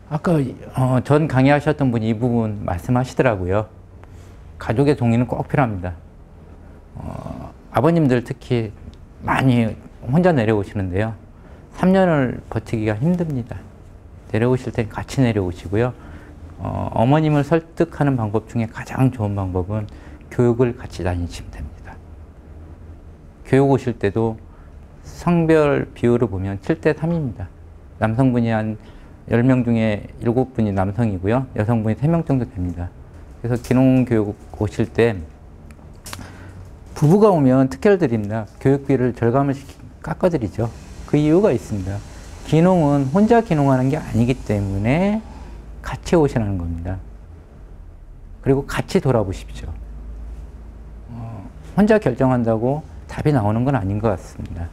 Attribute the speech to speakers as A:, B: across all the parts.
A: 아까 전 강의하셨던 분이 이 부분 말씀하시더라고요. 가족의 동의는 꼭 필요합니다. 아버님들 특히 많이 혼자 내려오시는데요. 3년을 버티기가 힘듭니다. 내려오실 땐 같이 내려오시고요. 어머님을 설득하는 방법 중에 가장 좋은 방법은 교육을 같이 다니시면 됩니다. 교육 오실 때도 성별 비율을 보면 7대 3입니다. 남성분이 한 10명 중에 7분이 남성이고요. 여성분이 3명 정도 됩니다. 그래서 기농교육 오실 때 부부가 오면 특혜를 드립니다. 교육비를 절감을 깎아드리죠. 그 이유가 있습니다. 기농은 혼자 기농하는 게 아니기 때문에 같이 오시라는 겁니다. 그리고 같이 돌아보십시오. 혼자 결정한다고 답이 나오는 건 아닌 것 같습니다.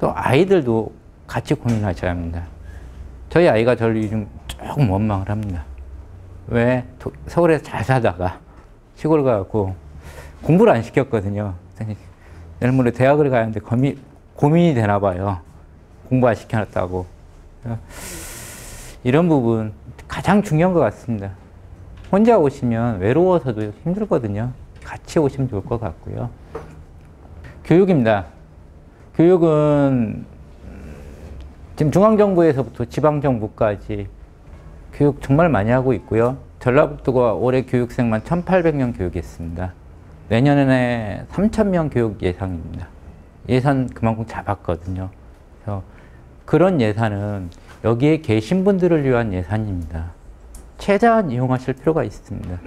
A: 또 아이들도 같이 고민하셔야 합니다. 저희 아이가 저를 요즘 조금 원망을 합니다. 왜 서울에서 잘 살다가 시골 가고 공부를 안 시켰거든요. 내일 모레 대학을 가야 하는데 고민이 되나 봐요. 공부 안 시켜놨다고. 이런 부분 가장 중요한 것 같습니다. 혼자 오시면 외로워서도 힘들거든요. 같이 오시면 좋을 것 같고요. 교육입니다. 교육은 지금 중앙정부에서부터 지방정부까지 교육 정말 많이 하고 있고요. 전라북도가 올해 교육생만 1,800명 교육했습니다. 내년에 3,000명 교육 예상입니다. 예산 그만큼 잡았거든요. 그래서 그런 예산은 여기에 계신 분들을 위한 예산입니다. 최대한 이용하실 필요가 있습니다.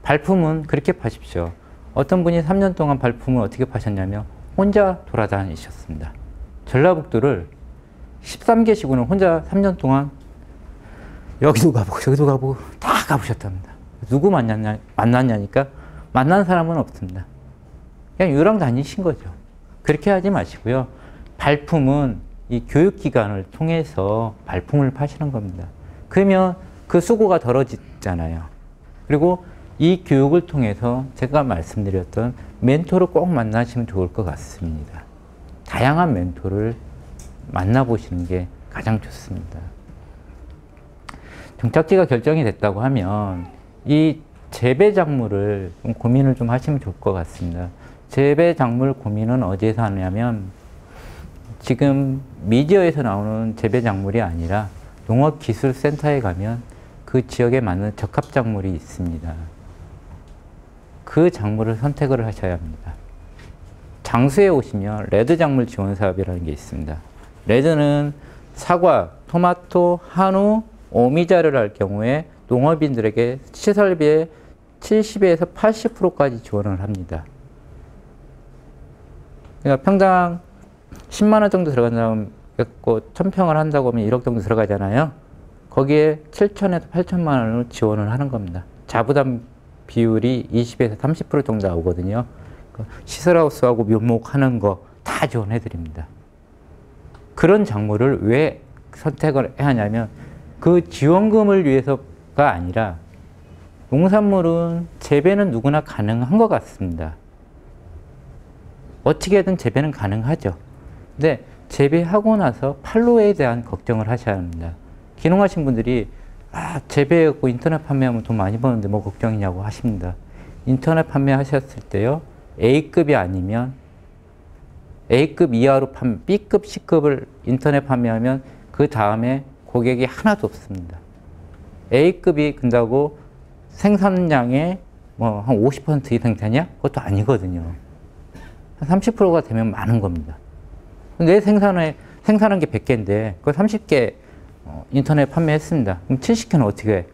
A: 발품은 그렇게 파십시오. 어떤 분이 3년 동안 발품을 어떻게 파셨냐면 혼자 돌아다니셨습니다. 전라북도를 13개 시군을 혼자 3년 동안 여기도 가보고 저기도 가보고 다 가보셨답니다. 누구 만났냐니까 만난 사람은 없습니다. 그냥 유랑 다니신 거죠. 그렇게 하지 마시고요. 발품은 이 교육기관을 통해서 발품을 파시는 겁니다. 그러면 그 수고가 덜어지잖아요. 그리고 이 교육을 통해서 제가 말씀드렸던 멘토를 꼭 만나시면 좋을 것 같습니다. 다양한 멘토를 만나보시는 게 가장 좋습니다. 종착지가 결정이 됐다고 하면 이 재배 작물을 좀 고민을 좀 하시면 좋을 것 같습니다. 재배 작물 고민은 어디에서 하냐면 지금 미디어에서 나오는 재배 작물이 아니라 농업기술센터에 가면 그 지역에 맞는 적합 작물이 있습니다. 그 작물을 선택을 하셔야 합니다. 장수에 오시면 레드 작물 지원 사업이라는 게 있습니다. 레드는 사과, 토마토, 한우, 오미자를 할 경우에 농업인들에게 시설비의 70에서 80%까지 지원을 합니다. 그러니까 평당 10만 원 정도 들어간다면 1000평을 한다고 하면 1억 정도 들어가잖아요. 거기에 7천에서 8천만 원을 지원을 하는 겁니다. 자부담 비율이 20에서 30% 정도 나오거든요. 시설하우스하고 묘목하는 거 다 지원해 드립니다. 그런 작물을 왜 선택을 해야 하냐면 그 지원금을 위해서가 아니라 농산물은 재배는 누구나 가능한 것 같습니다. 어떻게든 재배는 가능하죠. 근데 재배하고 나서 판로에 대한 걱정을 하셔야 합니다. 기농하신 분들이 재배하고 인터넷 판매하면 돈 많이 버는데 뭐 걱정이냐고 하십니다. 인터넷 판매하셨을 때요. A급이 아니면 A급 이하로 B급, C급을 인터넷 판매하면 그 다음에 고객이 하나도 없습니다. A급이 근다고 생산량의 뭐 한 50% 이상 되냐? 그것도 아니거든요. 한 30%가 되면 많은 겁니다. 내 생산한 게 100개인데 그걸 30개 인터넷 판매했습니다. 그럼 70개는 어떻게 해?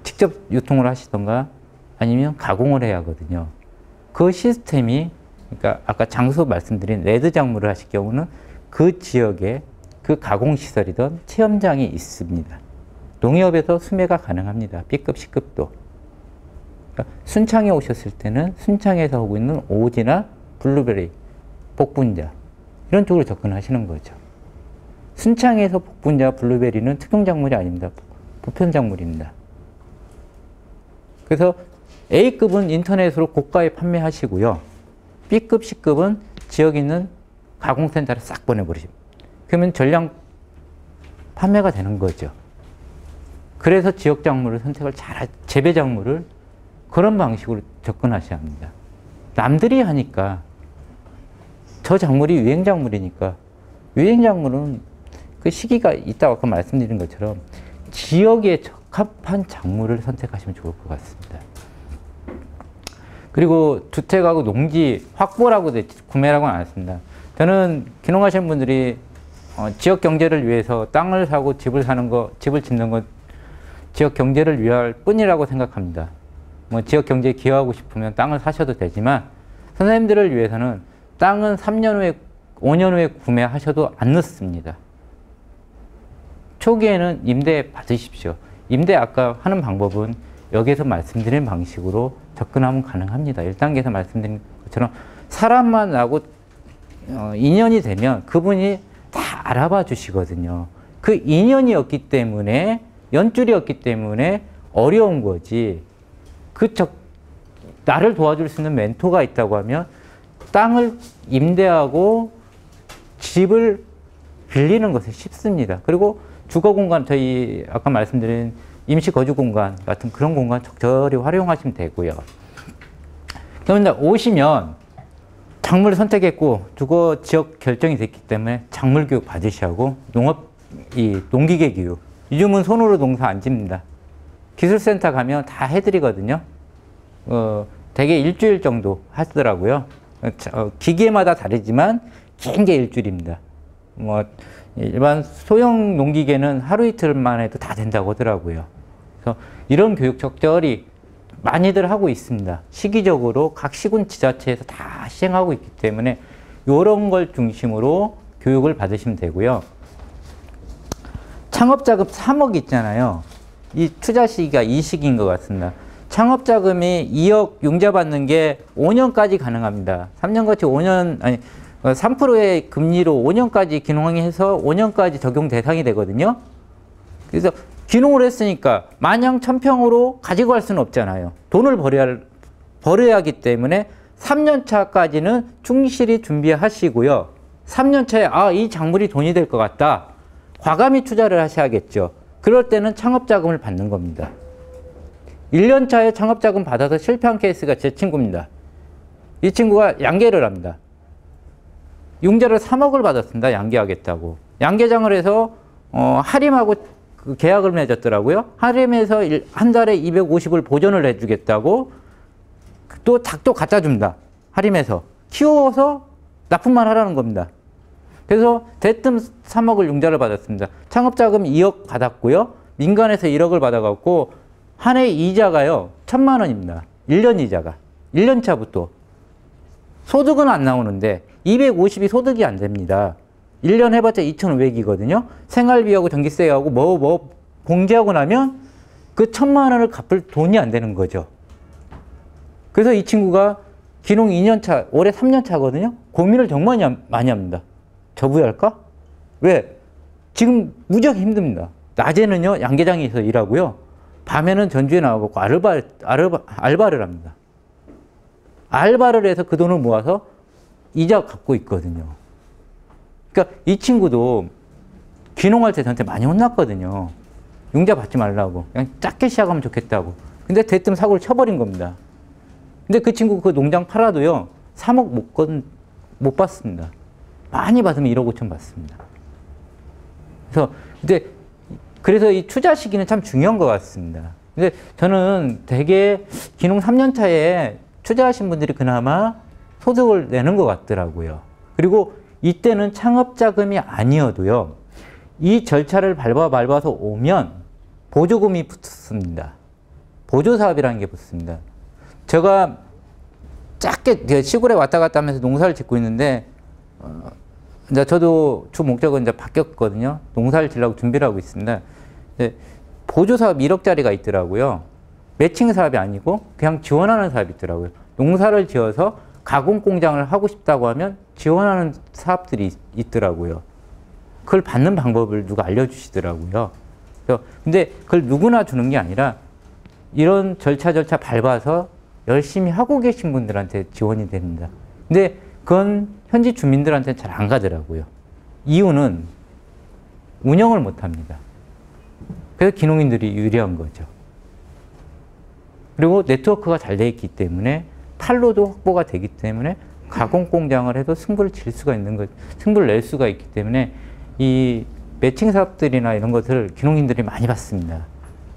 A: 직접 유통을 하시던가 아니면 가공을 해야 하거든요. 그 시스템이 그러니까 아까 장수 말씀드린 레드 작물을 하실 경우는 그 지역에 그 가공시설이든 체험장이 있습니다. 농협에서 수매가 가능합니다. B급, C급도. 그러니까 순창에 오셨을 때는 순창에서 하고 있는 오지나 블루베리, 복분자 이런 쪽으로 접근하시는 거죠. 순창에서 복분자, 블루베리는 특용작물이 아닙니다. 보편작물입니다. 그래서 A급은 인터넷으로 고가에 판매하시고요. B급, C급은 지역에 있는 가공센터를 싹 보내버리십니다. 그러면 전량 판매가 되는 거죠. 그래서 지역 작물을 선택을 재배 작물을 그런 방식으로 접근하셔야 합니다. 남들이 하니까 저 작물이 유행 작물이니까 유행 작물은 그 시기가 있다고 아까 말씀드린 것처럼 지역에 적합한 작물을 선택하시면 좋을 것 같습니다. 그리고 주택하고 농지 확보라고 구매라고는 안 했습니다. 저는 귀농하시는 분들이 지역 경제를 위해서 땅을 사고 집을 사는 거, 집을 짓는 것 지역 경제를 위할 뿐이라고 생각합니다. 뭐 지역 경제에 기여하고 싶으면 땅을 사셔도 되지만 선생님들을 위해서는 땅은 3년 후에 5년 후에 구매하셔도 안 늦습니다. 초기에는 임대 받으십시오. 임대 아까 하는 방법은 여기에서 말씀드린 방식으로 접근하면 가능합니다. 1단계에서 말씀드린 것처럼 사람만 나고 인연이 되면 그분이 다 알아봐 주시거든요. 그 인연이었기 때문에 연줄이었기 때문에 어려운 거지. 나를 도와줄 수 있는 멘토가 있다고 하면 땅을 임대하고 집을 빌리는 것이 쉽습니다. 그리고 주거 공간, 저희 아까 말씀드린 임시 거주 공간 같은 그런 공간 적절히 활용하시면 되고요. 그런데 오시면 작물을 선택했고 주거 지역 결정이 됐기 때문에 작물 교육 받으셔야 하고 농기계 교육. 요즘은 손으로 농사 안 짓니다. 기술센터 가면 다 해드리거든요. 대개 일주일 정도 하시더라고요. 기계마다 다르지만 긴 게 일주일입니다. 뭐 일반 소형 농기계는 하루 이틀만 해도 다 된다고 하더라고요. 그래서 이런 교육 적절히 많이들 하고 있습니다. 시기적으로 각 시군 지자체에서 다 시행하고 있기 때문에 이런 걸 중심으로 교육을 받으시면 되고요. 창업자금 3억 있잖아요. 이 투자 시기가 이 시기인 것 같습니다. 창업자금이 2억 융자 받는 게 5년까지 가능합니다. 3년같이 5년, 아니, 3%의 금리로 5년까지 귀농해서 5년까지 적용 대상이 되거든요. 그래서 귀농을 했으니까 마냥 천평으로 가지고 갈 수는 없잖아요. 돈을 벌어야 하기 때문에 3년 차까지는 충실히 준비하시고요. 3년 차에 이 작물이 돈이 될 것 같다. 과감히 투자를 하셔야겠죠. 그럴 때는 창업자금을 받는 겁니다. 1년 차에 창업자금 받아서 실패한 케이스가 제 친구입니다. 이 친구가 양계를 합니다. 융자를 3억을 받았습니다. 양계하겠다고. 양계장을 해서 하림하고 그 계약을 맺었더라고요. 하림에서 한 달에 250을 보전을 해주겠다고 또 닭도 갖다 줍니다. 하림에서. 키워서 납품만 하라는 겁니다. 그래서 대뜸 3억을 융자를 받았습니다. 창업자금 2억 받았고요. 민간에서 1억을 받아갖고 한 해 이자가요. 1,000만 원입니다. 1년 이자가. 1년 차부터. 소득은 안 나오는데 250이 소득이 안 됩니다. 1년 해봤자 2,500이거든요. 생활비하고 전기세하고 공제하고 나면 그 1,000만 원을 갚을 돈이 안 되는 거죠. 그래서 이 친구가 귀농 2년 차, 올해 3년 차거든요. 고민을 정말 많이 합니다. 저부할까? 왜? 지금 무지하게 힘듭니다. 낮에는요, 양계장에서 일하고요. 밤에는 전주에 나가고 알바를 합니다. 알바를 해서 그 돈을 모아서 이자 갚고 있거든요. 그러니까 이 친구도 귀농할 때 저한테 많이 혼났거든요. 융자 받지 말라고. 그냥 작게 시작하면 좋겠다고. 근데 대뜸 사고를 쳐버린 겁니다. 근데 그 친구 그 농장 팔아도요, 3억 못 받습니다. 많이 받으면 1억 5천 받습니다. 그래서 이 투자 시기는 참 중요한 것 같습니다. 근데 저는 되게 귀농 3년 차에 투자하신 분들이 그나마 소득을 내는 것 같더라고요. 그리고 이때는 창업자금이 아니어도요, 이 절차를 밟아서 오면 보조금이 붙습니다. 보조사업이라는 게 붙습니다. 제가 작게 시골에 왔다 갔다 하면서 농사를 짓고 있는데, 이제 저도 주 목적은 이제 바뀌었거든요. 농사를 지려고 준비를 하고 있습니다. 보조사업 1억짜리가 있더라고요. 매칭 사업이 아니고 그냥 지원하는 사업이 있더라고요. 농사를 지어서 가공 공장을 하고 싶다고 하면 지원하는 사업들이 있더라고요. 그걸 받는 방법을 누가 알려주시더라고요. 근데 그걸 누구나 주는 게 아니라 이런 절차 밟아서 열심히 하고 계신 분들한테 지원이 됩니다. 근데 그건 현지 주민들한테는 잘 안 가더라고요. 이유는 운영을 못 합니다. 그래서 기농인들이 유리한 거죠. 그리고 네트워크가 잘 돼 있기 때문에 판로도 확보가 되기 때문에 가공 공장을 해도 승부를 질 수가 있는 것, 승부를 낼 수가 있기 때문에 이 매칭 사업들이나 이런 것을 기농인들이 많이 받습니다.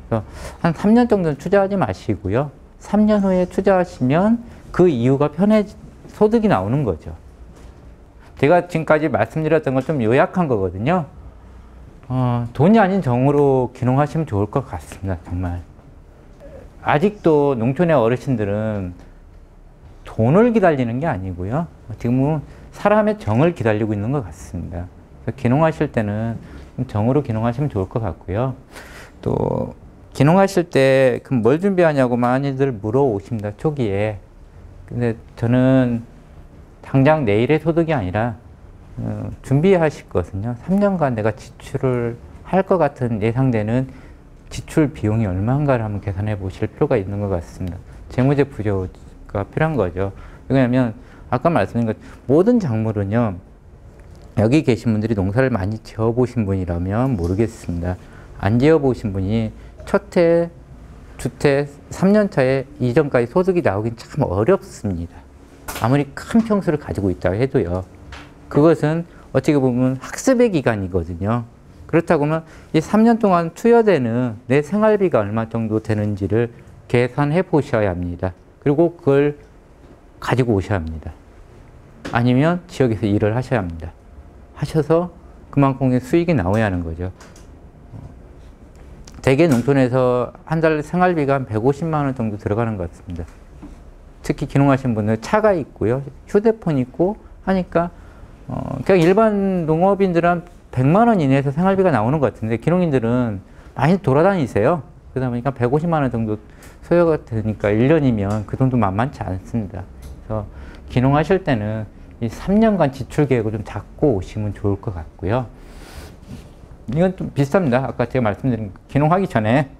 A: 그래서 한 3년 정도는 투자하지 마시고요. 3년 후에 투자하시면 그 이유가 소득이 나오는 거죠. 제가 지금까지 말씀드렸던 건 좀 요약한 거거든요. 돈이 아닌 정으로 기농하시면 좋을 것 같습니다. 정말. 아직도 농촌의 어르신들은 돈을 기다리는 게 아니고요. 지금은 사람의 정을 기다리고 있는 것 같습니다. 그래서 기농하실 때는 정으로 기농하시면 좋을 것 같고요. 또 기농하실 때 그럼 뭘 준비하냐고 많이들 물어오십니다. 초기에. 근데 저는 당장 내일의 소득이 아니라 준비하실 것은요. 3년간 내가 지출을 할 것 같은 예상되는 지출 비용이 얼마인가를 한번 계산해 보실 필요가 있는 것 같습니다. 재무제 부조가 필요한 거죠. 왜냐하면 아까 말씀드린 것 모든 작물은요. 여기 계신 분들이 농사를 많이 지어보신 분이라면 모르겠습니다. 안 지어보신 분이 첫 해, 주택 3년 차에 이전까지 소득이 나오긴 참 어렵습니다. 아무리 큰 평수를 가지고 있다고 해도요. 그것은 어떻게 보면 학습의 기간이거든요. 그렇다고 하면 이 3년 동안 투여되는 내 생활비가 얼마 정도 되는지를 계산해 보셔야 합니다. 그리고 그걸 가지고 오셔야 합니다. 아니면 지역에서 일을 하셔야 합니다. 하셔서 그만큼의 수익이 나와야 하는 거죠. 대개 농촌에서 한 달 생활비가 한 150만 원 정도 들어가는 것 같습니다. 특히 기농하신 분들 차가 있고요. 휴대폰 있고 하니까 그냥 일반 농업인들은 100만 원 이내에서 생활비가 나오는 것 같은데 기농인들은 많이 돌아다니세요. 그러다 보니까 150만 원 정도 소요가 되니까 1년이면 그 돈도 만만치 않습니다. 그래서 기농하실 때는 이 3년간 지출 계획을 좀 잡고 오시면 좋을 것 같고요. 이건 좀 비슷합니다. 아까 제가 말씀드린 기농하기 전에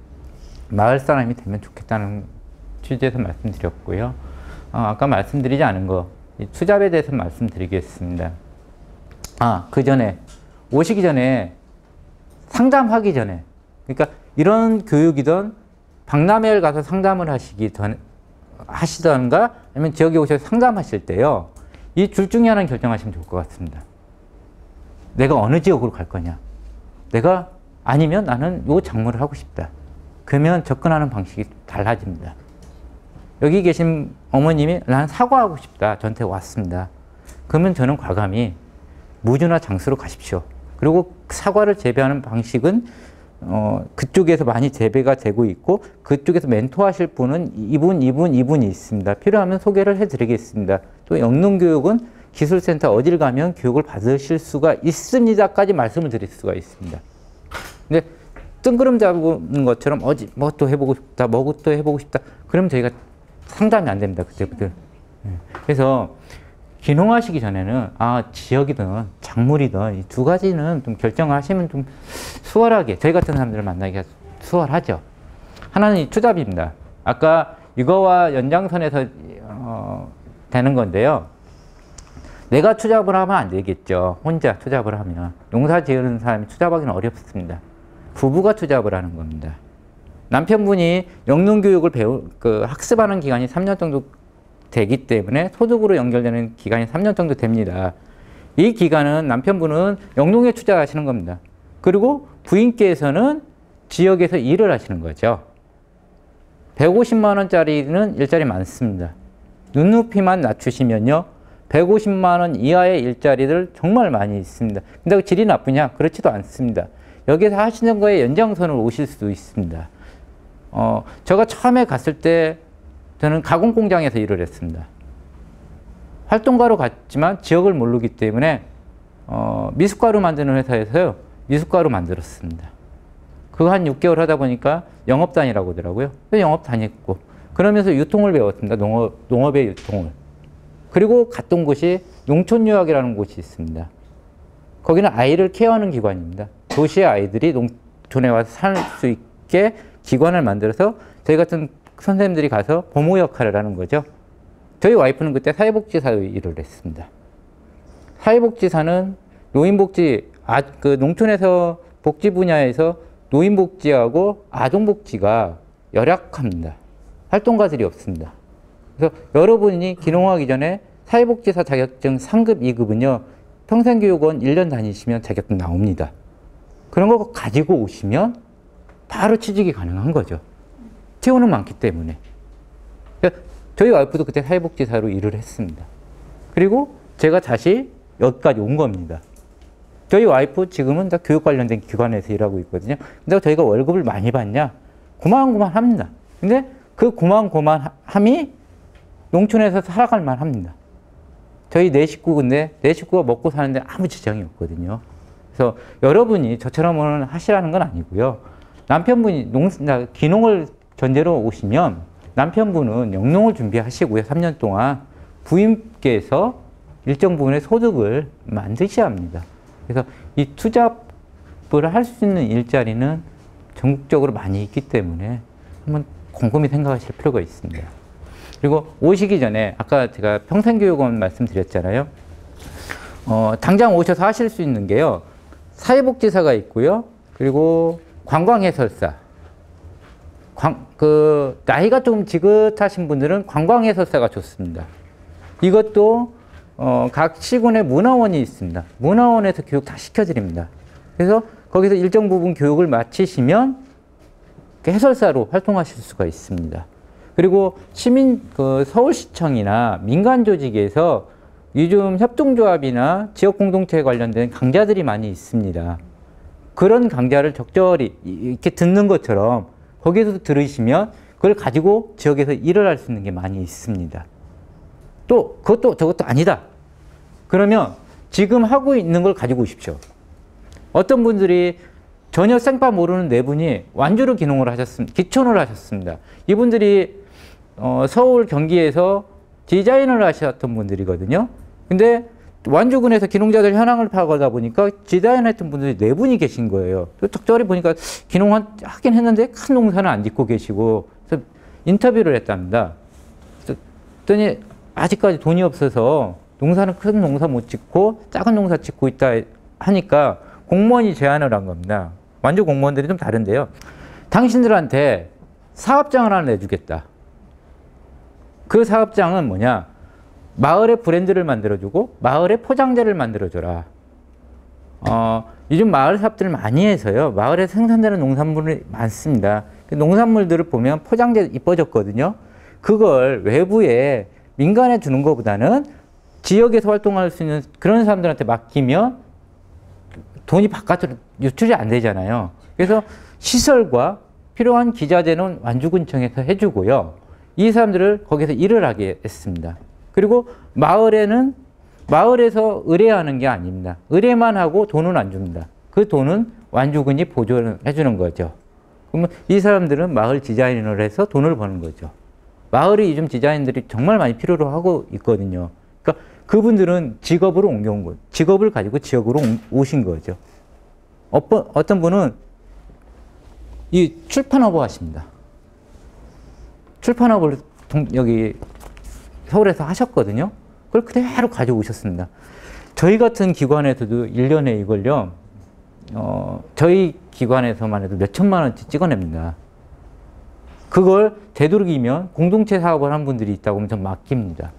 A: 마을 사람이 되면 좋겠다는 취지에서 말씀드렸고요. 아까 말씀드리지 않은 거 투잡에 대해서 말씀드리겠습니다. 그 전에 오시기 전에 상담하기 전에 그러니까 이런 교육이든 박람회를 가서 상담을 하시던가 아니면 지역에 오셔서 상담하실 때요. 이 둘 중에 하나는 결정하시면 좋을 것 같습니다. 내가 어느 지역으로 갈 거냐. 내가 아니면 나는 요 작물을 하고 싶다. 그러면 접근하는 방식이 달라집니다. 여기 계신 어머님이 나는 사과하고 싶다. 저한테 왔습니다. 그러면 저는 과감히 무주나 장수로 가십시오. 그리고 사과를 재배하는 방식은 그쪽에서 많이 재배가 되고 있고 그쪽에서 멘토하실 분은 이분이 있습니다. 필요하면 소개를 해드리겠습니다. 또 영농교육은 기술센터 어딜 가면 교육을 받으실 수가 있습니다까지 말씀을 드릴 수가 있습니다. 근데 뜬구름 잡은 것처럼 뭐 또 해보고 싶다, 뭐 또 해보고 싶다. 그러면 저희가 상담이 안 됩니다. 그때부터. 그래서 기농하시기 전에는 지역이든 작물이든 이 두 가지는 좀 결정하시면 좀 수월하게 저희 같은 사람들을 만나기가 수월하죠. 하나는 이 투잡입니다. 아까 이거와 연장선에서 되는 건데요. 내가 투잡을 하면 안 되겠죠. 혼자 투잡을 하면. 농사 지으는 사람이 투잡하기는 어렵습니다. 부부가 투잡을 하는 겁니다. 남편분이 영농교육을 학습하는 기간이 3년 정도 되기 때문에 소득으로 연결되는 기간이 3년 정도 됩니다. 이 기간은 남편분은 영농에 투자하시는 겁니다. 그리고 부인께서는 지역에서 일을 하시는 거죠. 150만 원짜리는 일자리 많습니다. 눈높이만 낮추시면요. 150만 원 이하의 일자리들 정말 많이 있습니다. 근데 그 질이 나쁘냐? 그렇지도 않습니다. 여기서 하시는 거에 연장선으로 오실 수도 있습니다. 제가 처음에 갔을 때 저는 가공 공장에서 일을 했습니다. 활동가로 갔지만 지역을 모르기 때문에 미숫가루 만드는 회사에서요. 미숫가루 만들었습니다. 그거 한 6개월 하다 보니까 영업 다니라고 하더라고요. 영업 다녔고 그러면서 유통을 배웠습니다. 농업의 유통을. 그리고 갔던 곳이 농촌유학이라는 곳이 있습니다. 거기는 아이를 케어하는 기관입니다. 도시의 아이들이 농촌에 와서 살 수 있게 기관을 만들어서 저희 같은 선생님들이 가서 보모 역할을 하는 거죠. 저희 와이프는 그때 사회복지사로 일을 했습니다. 사회복지사는 노인복지, 농촌에서 복지 분야에서 노인복지하고 아동복지가 열악합니다. 활동가들이 없습니다. 그래서 여러분이 기농하기 전에 사회복지사 자격증 상급 2급은요. 평생교육원 1년 다니시면 자격증 나옵니다. 그런 거 가지고 오시면 바로 취직이 가능한 거죠. 채우는 많기 때문에. 그러니까 저희 와이프도 그때 사회복지사로 일을 했습니다. 그리고 제가 다시 여기까지 온 겁니다. 저희 와이프 지금은 다 교육 관련된 기관에서 일하고 있거든요. 근데 저희가 월급을 많이 받냐? 고만고만합니다. 근데 그 고만고만함이 농촌에서 살아갈 만합니다. 저희 네 식구인데 네 식구가 먹고 사는데 아무 지장이 없거든요. 그래서 여러분이 저처럼 하시라는 건 아니고요. 남편분이 기농을 전제로 오시면 남편분은 영농을 준비하시고요. 3년 동안 부인께서 일정 부분의 소득을 만드셔야 합니다. 그래서 이 투잡을 할 수 있는 일자리는 전국적으로 많이 있기 때문에 한번 곰곰이 생각하실 필요가 있습니다. 그리고 오시기 전에 아까 제가 평생교육원 말씀드렸잖아요. 당장 오셔서 하실 수 있는 게요. 사회복지사가 있고요. 그리고 관광해설사. 나이가 좀 지긋하신 분들은 관광해설사가 좋습니다. 이것도 각 시군에 문화원이 있습니다. 문화원에서 교육 다 시켜드립니다. 그래서 거기서 일정 부분 교육을 마치시면 해설사로 활동하실 수가 있습니다. 그리고 서울시청이나 민간조직에서 요즘 협동조합이나 지역공동체에 관련된 강좌들이 많이 있습니다. 그런 강좌를 적절히 이렇게 듣는 것처럼 거기에서 들으시면 그걸 가지고 지역에서 일을 할 수 있는 게 많이 있습니다. 또 그것도 저것도 아니다. 그러면 지금 하고 있는 걸 가지고 오십시오. 어떤 분들이 전혀 생파 모르는 네 분이 완주로 기농을 하셨습니다. 기촌을 하셨습니다. 이분들이 서울 경기에서 디자인을 하셨던 분들이거든요. 근데 완주군에서 기농자들 현황을 파악하다 보니까 디자인했던 분들이 네 분이 계신 거예요. 적절히 보니까 기농하긴 했는데 큰 농사는 안 짓고 계시고 그래서 인터뷰를 했답니다. 그랬더니 아직까지 돈이 없어서 농사는 큰 농사 못 짓고 작은 농사 짓고 있다 하니까 공무원이 제안을 한 겁니다. 완주 공무원들이 좀 다른데요. 당신들한테 사업장을 하나 내주겠다. 그 사업장은 뭐냐? 마을의 브랜드를 만들어주고 마을의 포장재를 만들어줘라. 요즘 마을 사업들을 많이 해서요. 마을에 생산되는 농산물이 많습니다. 그 농산물들을 보면 포장재 이뻐졌거든요. 그걸 외부에 민간에 주는 것보다는 지역에서 활동할 수 있는 그런 사람들한테 맡기면 돈이 바깥으로 유출이 안 되잖아요. 그래서 시설과 필요한 기자재는 완주군청에서 해주고요. 이 사람들을 거기서 일을 하게 했습니다. 그리고 마을에서 의뢰하는 게 아닙니다. 의뢰만 하고 돈은 안 줍니다. 그 돈은 완주군이 보조를 해주는 거죠. 그러면 이 사람들은 마을 디자인을 해서 돈을 버는 거죠. 마을이 요즘 디자인들이 정말 많이 필요로 하고 있거든요. 그러니까 그분들은 직업으로 옮겨온 거예요. 직업을 가지고 지역으로 오신 거죠. 어떤 분은 이 출판업을 하십니다. 출판업을 여기 서울에서 하셨거든요. 그걸 그대로 가지고 오셨습니다. 저희 같은 기관에서도 1년에 이걸요, 저희 기관에서만 해도 몇 천만 원치 찍어냅니다. 그걸 되도록이면 공동체 사업을 한 분들이 있다고 하면 전 맡깁니다.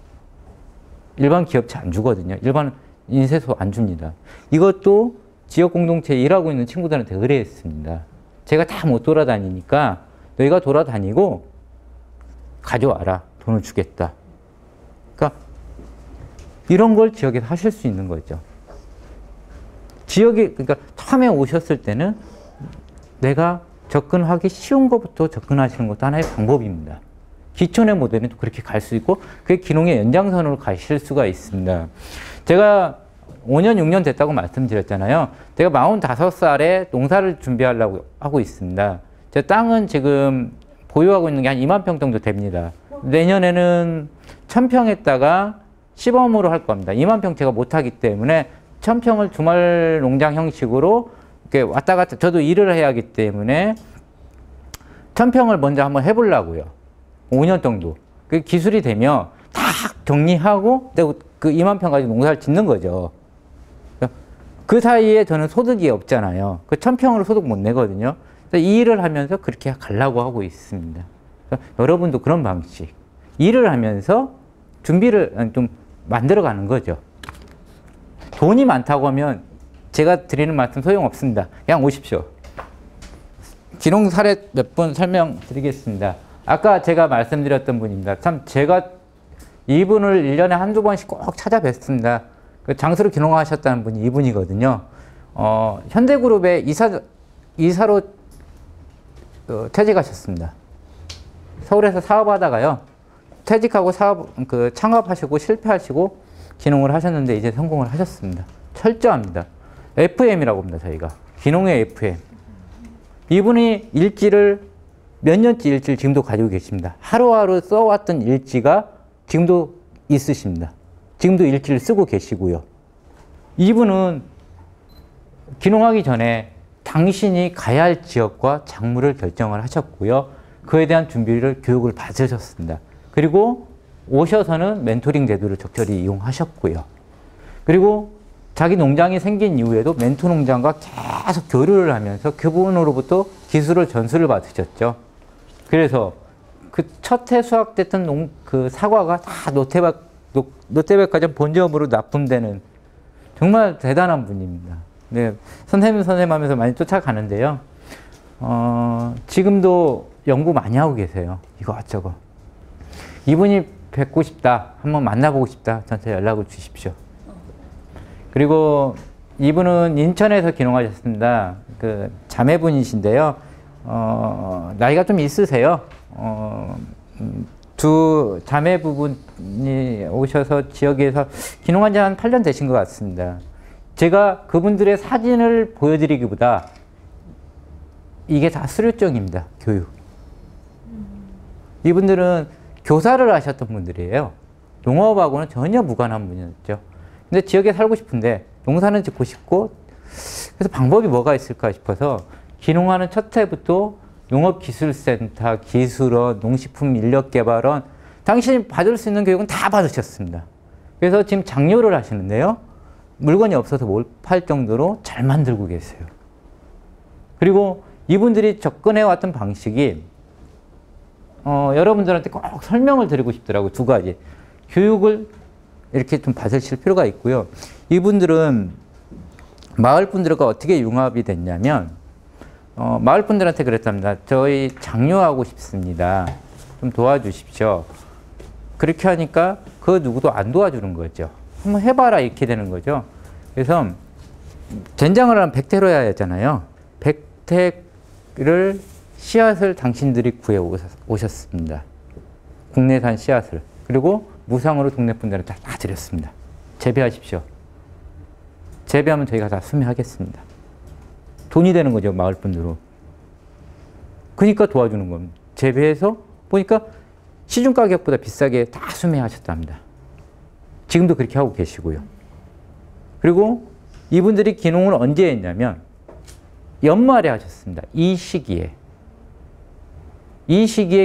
A: 일반 기업체 안 주거든요. 일반 인쇄소 안 줍니다. 이것도 지역 공동체에 일하고 있는 친구들한테 의뢰했습니다. 제가 다 못 돌아다니니까 너희가 돌아다니고 가져와라. 돈을 주겠다. 그러니까 이런 걸 지역에서 하실 수 있는 거죠. 그러니까 처음에 오셨을 때는 내가 접근하기 쉬운 것부터 접근하시는 것도 하나의 방법입니다. 기촌의 모델은 또 그렇게 갈 수 있고 그게 기농의 연장선으로 가실 수가 있습니다. 제가 5년, 6년 됐다고 말씀드렸잖아요. 제가 45살에 농사를 준비하려고 하고 있습니다. 제 땅은 지금 보유하고 있는 게 한 2만 평 정도 됩니다. 내년에는 1000평에다가 시범으로 할 겁니다. 2만 평 제가 못하기 때문에 1000평을 주말 농장 형식으로 이렇게 왔다 갔다 저도 일을 해야 하기 때문에 1000평을 먼저 한번 해보려고요. 5년 정도. 그 기술이 되면 다 정리하고 그 2만 평 가지고 농사를 짓는 거죠. 그 사이에 저는 소득이 없잖아요. 그 천평으로 소득 못 내거든요. 그래서 이 일을 하면서 그렇게 가려고 하고 있습니다. 그래서 여러분도 그런 방식. 일을 하면서 준비를 좀 만들어가는 거죠. 돈이 많다고 하면 제가 드리는 말씀 소용없습니다. 그냥 오십시오. 기농 사례 몇 분 설명드리겠습니다. 아까 제가 말씀드렸던 분입니다. 참 제가 이분을 1년에 한두 번씩 꼭 찾아뵙습니다. 그 장수로 기농하셨다는 분이 이분이거든요. 현대그룹의 이사로 퇴직하셨습니다. 서울에서 사업하다가요. 퇴직하고 창업하시고 실패하시고 기농을 하셨는데 이제 성공을 하셨습니다. 철저합니다. FM이라고 합니다. 저희가. 기농의 FM. 이분이 일지를 몇 년째 일지를 지금도 가지고 계십니다. 하루하루 써왔던 일지가 지금도 있으십니다. 지금도 일지를 쓰고 계시고요. 이분은 기농하기 전에 당신이 가야 할 지역과 작물을 결정을 하셨고요. 그에 대한 준비를 교육을 받으셨습니다. 그리고 오셔서는 멘토링 제도를 적절히 이용하셨고요. 그리고 자기 농장이 생긴 이후에도 멘토 농장과 계속 교류를 하면서 그분으로부터 기술을 전수를 받으셨죠. 그래서 그 첫 해 수확됐던 그 사과가 다 롯데백화점 본점으로 납품되는 정말 대단한 분입니다. 네, 선생님 하면서 많이 쫓아가는데요. 지금도 연구 많이 하고 계세요. 이거저거. 이분이 뵙고 싶다, 한번 만나보고 싶다, 저한테 연락을 주십시오. 그리고 이분은 인천에서 기농하셨습니다. 그 자매분이신데요. 나이가 좀 있으세요. 두 자매부분이 오셔서 지역에서 기농한 지 한 8년 되신 것 같습니다. 제가 그분들의 사진을 보여드리기보다 이게 다 수료증입니다. 교육. 이분들은 교사를 하셨던 분들이에요. 농업하고는 전혀 무관한 분이었죠. 근데 지역에 살고 싶은데 농사는 짓고 싶고 그래서 방법이 뭐가 있을까 싶어서 기농하는 첫 해부터 농업기술센터, 기술원, 농식품인력개발원 당신이 받을 수 있는 교육은 다 받으셨습니다. 그래서 지금 장료를 하시는데요. 물건이 없어서 못 팔 정도로 잘 만들고 계세요. 그리고 이분들이 접근해왔던 방식이 여러분들한테 꼭 설명을 드리고 싶더라고요. 두 가지. 교육을 이렇게 좀 받으실 필요가 있고요. 이분들은 마을 분들과 어떻게 융합이 됐냐면 마을 분들한테 그랬답니다. 저희 장려하고 싶습니다. 좀 도와주십시오. 그렇게 하니까 그 누구도 안 도와주는 거죠. 한번 해봐라 이렇게 되는 거죠. 그래서 된장을 하면 백태로 해야 하잖아요. 백태를 씨앗을 당신들이 구해 오셨습니다. 국내산 씨앗을. 그리고 무상으로 동네 분들한테 다 드렸습니다. 재배하십시오. 재배하면 저희가 다 수매하겠습니다. 돈이 되는 거죠, 마을 분들로. 그러니까 도와주는 겁니다. 재배해서 보니까 시중 가격보다 비싸게 다 수매하셨답니다. 지금도 그렇게 하고 계시고요. 그리고 이분들이 기농을 언제 했냐면 연말에 하셨습니다. 이 시기에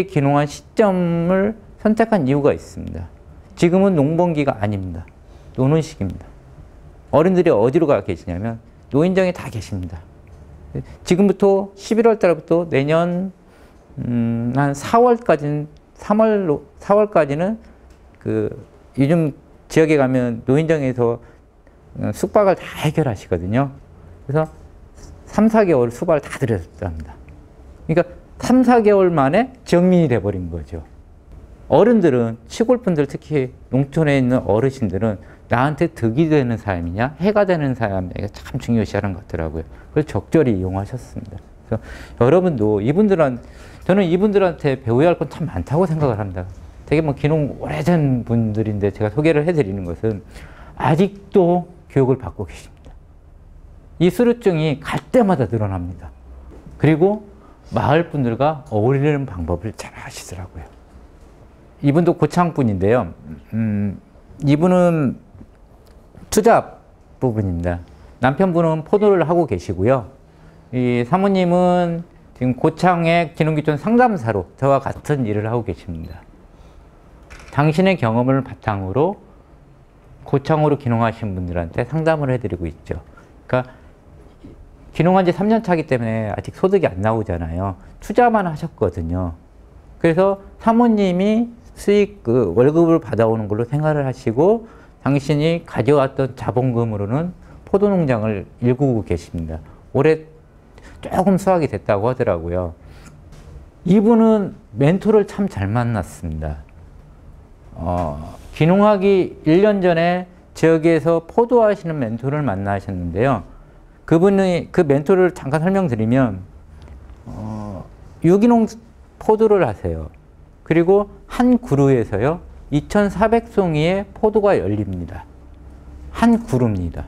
A: 기농한 시점을 선택한 이유가 있습니다. 지금은 농번기가 아닙니다. 노는 시기입니다. 어른들이 어디로 가 계시냐면 노인정에 다 계십니다. 지금부터 11월 달부터 내년 한 4월까지는 그 요즘 지역에 가면 노인정에서 숙박을 다 해결하시거든요. 그래서 3, 4개월 숙박을 다 드렸답니다. 그러니까 3, 4개월 만에 지역민이 돼버린 거죠. 어른들은 시골 분들 특히 농촌에 있는 어르신들은 나한테 득이 되는 사람이냐 해가 되는 사람이냐 참 중요시하는 것 같더라고요. 그걸 적절히 이용하셨습니다. 그래서 여러분도 저는 이분들한테 배워야 할 건 참 많다고 생각을 합니다. 되게 뭐 기농 오래된 분들인데 제가 소개를 해드리는 것은 아직도 교육을 받고 계십니다. 이 수료증이 갈 때마다 늘어납니다. 그리고 마을 분들과 어울리는 방법을 잘 아시더라고요. 이분도 고창 분인데요. 이분은 투자 부분입니다. 남편분은 포도를 하고 계시고요. 이 사모님은 지금 고창의 기농기촌 상담사로 저와 같은 일을 하고 계십니다. 당신의 경험을 바탕으로 고창으로 기농하신 분들한테 상담을 해드리고 있죠. 그러니까 귀농한 지 3년 차기 때문에 아직 소득이 안 나오잖아요. 투자만 하셨거든요. 그래서 사모님이 수익, 월급을 받아오는 걸로 생활을 하시고 당신이 가져왔던 자본금으로는 포도농장을 일구고 계십니다. 올해 조금 수확이 됐다고 하더라고요. 이분은 멘토를 참 잘 만났습니다. 귀농하기 1년 전에 지역에서 포도하시는 멘토를 만나셨는데요. 그분이 그 멘토를 잠깐 설명드리면 유기농 포도를 하세요. 그리고 한 그루에서요 2,400송이의 포도가 열립니다. 한 그루입니다.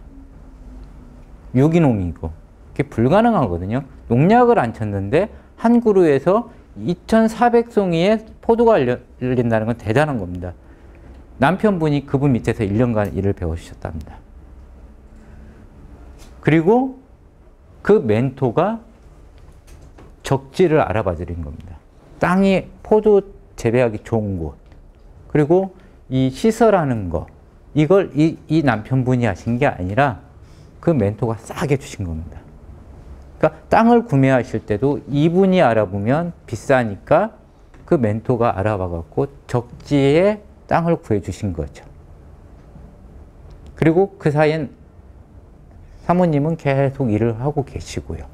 A: 유기농이고 그게 불가능하거든요. 농약을 안 쳤는데 한 그루에서 2,400송이의 포도가 열린다는 건 대단한 겁니다. 남편분이 그분 밑에서 1년간 일을 배워주셨답니다. 그리고 그 멘토가 적지를 알아봐 드린 겁니다. 땅이 포도 재배하기 좋은 곳, 그리고 이 시설하는 거, 이걸 이 남편분이 하신 게 아니라 그 멘토가 싸게 주신 겁니다. 그러니까 땅을 구매하실 때도 이분이 알아보면 비싸니까 그 멘토가 알아봐 갖고 적지에 땅을 구해 주신 거죠. 그리고 그 사이엔 사모님은 계속 일을 하고 계시고요.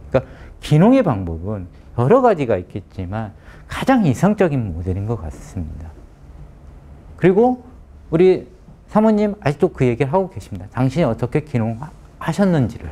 A: 그러니까 귀농의 방법은 여러 가지가 있겠지만 가장 이상적인 모델인 것 같습니다. 그리고 우리 사모님 아직도 그 얘기를 하고 계십니다. 당신이 어떻게 귀농하셨는지를.